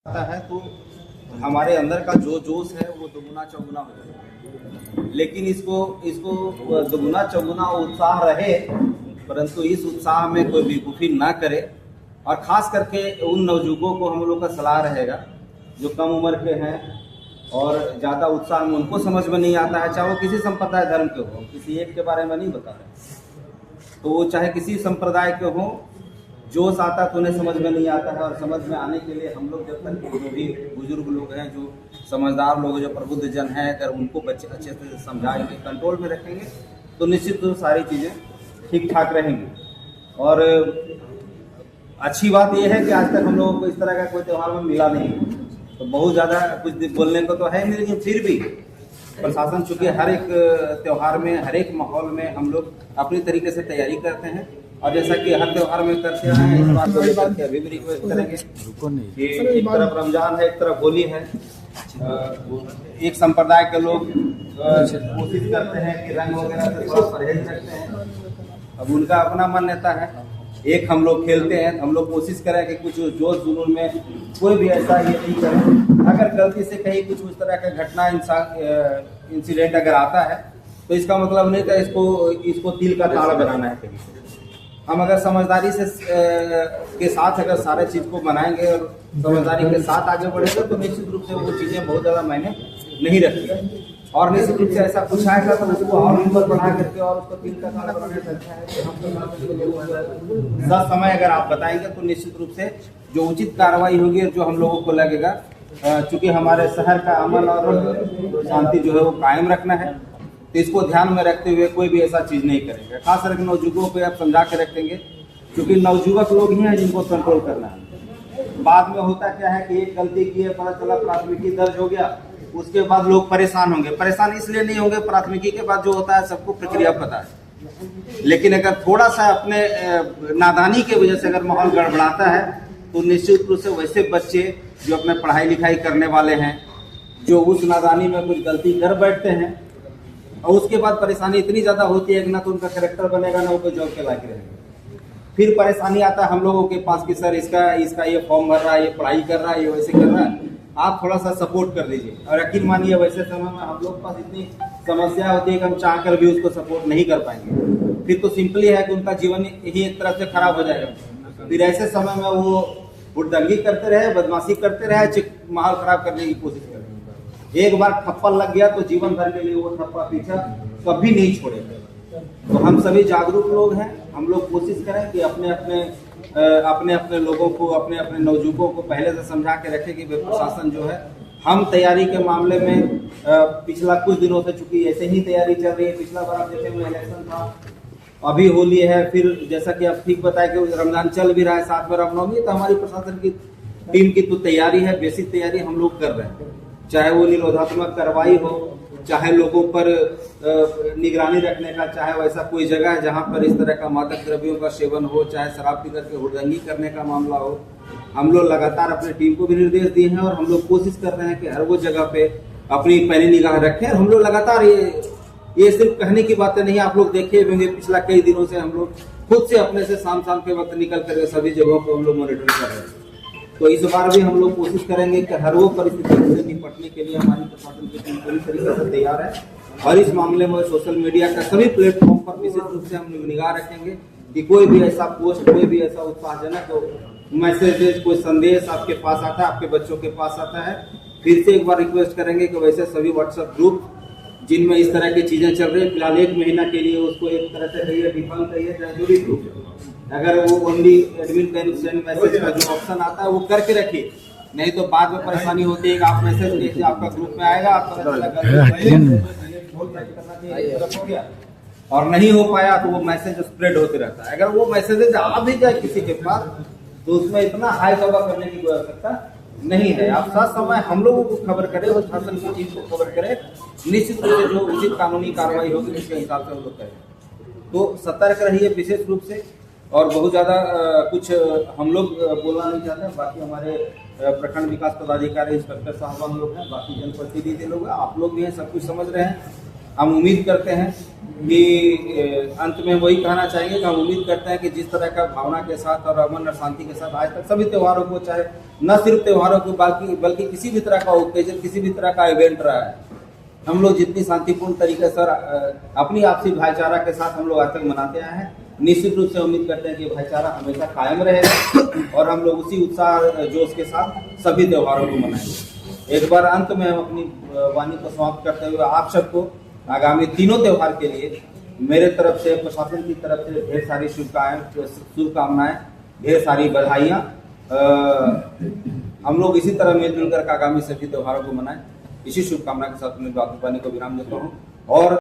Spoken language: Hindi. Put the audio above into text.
आता है तो हमारे अंदर का जो जोश है वो दुगुना चौगुना हो जाता है। लेकिन इसको इसको दुगुना चौगुना उत्साह रहे, परंतु इस उत्साह में कोई बेवकूफ़ी ना करे। और ख़ास करके उन नवजुवकों को हम लोग का सलाह रहेगा जो कम उम्र के हैं और ज़्यादा उत्साह में उनको समझ में नहीं आता है, चाहे वो किसी संप्रदाय धर्म के हो, किसी एक के बारे में नहीं बता रहे, तो वो चाहे किसी संप्रदाय के हों, जोश आता तो उन्हें समझ में नहीं आता है। और समझ में आने के लिए हम लोग जब तक जो भी बुजुर्ग लोग हैं, जो समझदार लोग हैं, जो प्रबुद्ध जन हैं, अगर उनको बच्चे अच्छे से समझाएंगे, कंट्रोल में रखेंगे, तो निश्चित रूप सारी चीज़ें ठीक ठाक रहेंगी। और अच्छी बात यह है कि आज तक हम लोगों को इस तरह का कोई त्यौहार में मिला नहीं, तो बहुत ज़्यादा कुछ बोलने को तो है नहीं, लेकिन फिर भी प्रशासन चूँकि हर एक त्यौहार में, हर एक माहौल में हम लोग अपनी तरीके से तैयारी करते हैं। और जैसा कि हर त्यौहार में करते हैं, इस बात को लेकर के अभी भी रिक्वेस्ट करेंगे कि एक तरफ रमजान है, एक तरफ होली है। एक संप्रदाय के लोग कोशिश करते हैं कि रंग वगैरह से थोड़ा परहेज रखते हैं, अब उनका अपना मान्यता है। एक हम लोग खेलते हैं, हम लोग कोशिश करें कि कुछ जोश जुनून में कोई भी ऐसा ये नहीं करे। अगर गलती से कहीं कुछ उस तरह का घटना इंसिडेंट अगर आता है, तो इसका मतलब नहीं कि इसको तिल का ताड़ बनाना है कहीं से। हम अगर समझदारी से के साथ अगर सारे चीज़ को बनाएंगे और समझदारी के साथ आगे बढ़ेंगे, तो निश्चित रूप से वो चीज़ें बहुत ज़्यादा मायने नहीं रखती। और निश्चित रूप से ऐसा कुछ आएगा तो उसको और ऊपर बढ़ा करके और उसको तिल का ताड़ बनाने सकता है। सही समय अगर आप बताएंगे तो निश्चित रूप से जो उचित कार्रवाई होगी, जो हम लोगों को लगेगा, चूँकि हमारे शहर का अमन और शांति जो है वो कायम रखना है, तो इसको ध्यान में रखते हुए कोई भी ऐसा चीज़ नहीं करेंगे। खास करके नवजुवकों को आप समझा के रखेंगे, क्योंकि नवजुवक लोग ही हैं जिनको कंट्रोल करना है। बाद में होता क्या है कि एक गलती की है, पता चला प्राथमिकी दर्ज हो गया, उसके बाद लोग परेशान होंगे। परेशान इसलिए नहीं होंगे, प्राथमिकी के बाद जो होता है सबको प्रक्रिया पता है। लेकिन अगर थोड़ा सा अपने नादानी की वजह से अगर माहौल गड़बड़ाता है, तो निश्चित रूप से वैसे बच्चे जो अपने पढ़ाई लिखाई करने वाले हैं, जो उस नादानी में कुछ गलती कर बैठते हैं, और उसके बाद परेशानी इतनी ज़्यादा होती है कि ना तो उनका कैरेक्टर बनेगा, ना वो कोई जॉब के लायक रहेगा। फिर परेशानी आता है हम लोगों के पास कि सर इसका ये फॉर्म भर रहा है, ये पढ़ाई कर रहा है, ये वैसे कर रहा है, आप थोड़ा सा सपोर्ट कर दीजिए। और यकीन मानिए वैसे समय में हम लोग के पास इतनी समस्या होती है कि हम चाह कर भी उसको सपोर्ट नहीं कर पाएंगे। फिर तो सिंपली है कि उनका जीवन ही एक तरह से खराब हो जाएगा। फिर ऐसे समय में वो हुड़दंगी करते रहे, बदमाशी करते रहे, माहौल खराब करने की कोशिश करें। एक बार ठप्पा लग गया तो जीवन भर के लिए वो ठप्पा पीछा कभी नहीं छोड़ेगा। तो हम सभी जागरूक लोग हैं, हम लोग कोशिश करें कि अपने अपने लोगों को, अपने अपने नवजुवकों को पहले से समझा के रखें कि प्रशासन जो है, हम तैयारी के मामले में पिछला कुछ दिनों से चूंकि ऐसे ही तैयारी चल रही है। पिछला बार आप देखे हुए इलेक्शन था, अभी होली है, फिर जैसा कि आप ठीक बताए कि रमजान चल भी रहा है, साथ में रामनवमी, तो हमारी प्रशासन की टीम की तो तैयारी है, बेसिक तैयारी हम लोग कर रहे हैं। चाहे वो निरोधात्मक कार्रवाई हो, चाहे लोगों पर निगरानी रखने का, चाहे वैसा कोई जगह है जहां पर इस तरह का मादक द्रव्यों का सेवन हो, चाहे शराब पी करके हुड़दंगी करने का मामला हो, हम लोग लगातार अपने टीम को भी निर्देश दिए हैं। और हम लोग कोशिश कर रहे हैं कि हर वो जगह पे अपनी पैनी निगाह रखें। हम लोग लगातार ये सिर्फ कहने की बातें नहीं, आप लोग देखे होंगे पिछला कई दिनों से हम लोग खुद से अपने से शाम के वक्त निकल कर सभी जगहों पर हम लोग मॉनिटरिंग कर रहे हैं। तो इस बार भी हम लोग कोशिश करेंगे कि हर वो परिस्थिति से निपटने के लिए हमारी प्रशासन की टीम पूरी तरीके से तैयार है। और इस मामले में सोशल मीडिया का सभी प्लेटफॉर्म पर विशेष रूप से हम निगाह रखेंगे कि कोई भी ऐसा पोस्ट, कोई भी ऐसा उत्साहजनक मैसेज, कोई संदेश आपके पास आता है, आपके बच्चों के पास आता है, फिर से एक बार रिक्वेस्ट करेंगे कि वैसे सभी व्हाट्सएप ग्रुप जिनमें इस तरह की चीज़ें चल रही है, फिलहाल 1 महीना के लिए उसको एक तरह से कहिए, डिफॉल्ट कहिए, चाहे जो भी ग्रुप, अगर वो only admin can send message का जो ऑप्शन आता है वो करके रखिए, नहीं तो बाद में परेशानी होती है कि आप मैसेज देखिए, आपका ग्रुप में आएगा, आपका और नहीं हो पाया तो वो मैसेज स्प्रेड होते रहता है। अगर वो मैसेजेज आ भी जाए किसी के पास, तो उसमें इतना हाई दबा करने की कोई आवश्यकता नहीं है। आप साथ समय हम लोगों को खबर करें और शासन की चीज को खबर करें, निश्चित रूप से जो उचित कानूनी कार्रवाई होगी उसके हिसाब से हम लोग करें। तो सतर्क रहिए विशेष रूप से। और बहुत ज़्यादा कुछ हम लोग बोलना नहीं चाहते हैं, बाकी हमारे प्रखंड विकास पदाधिकारी, इंस्पेक्टर साहब हम लोग हैं, बाकी जनप्रतिनिधि लोग हैं, आप लोग भी हैं, सब कुछ समझ रहे हैं। हम उम्मीद करते हैं कि अंत में वही कहना चाहेंगे कि हम उम्मीद करते हैं कि जिस तरह का भावना के साथ और अमन और शांति के साथ आज तक सभी त्योहारों को, चाहे न सिर्फ त्योहारों को बल्कि किसी भी तरह का ओकेजन, किसी भी तरह का इवेंट रहा है, हम लोग जितनी शांतिपूर्ण तरीके से अपनी आपसी भाईचारा के साथ हम लोग आज तक मनाते आए हैं। निश्चित रूप से उम्मीद करते हैं कि भाईचारा हमेशा कायम रहेगा और हम लोग उसी उत्साह जोश के साथ सभी त्योहारों को मनाएंगे। एक बार अंत में हम अपनी वाणी को समाप्त करते हुए आप सबको आगामी तीनों त्योहार के लिए मेरे तरफ से, प्रशासन की तरफ से ढेर सारी शुभकामनाएं, ढेर सारी बधाइयाँ। हम लोग इसी तरह मिलजुल कर आगामी सभी त्योहारों को मनाएं। इसी शुभकामना के साथ मैं बात को विराम देता हूँ और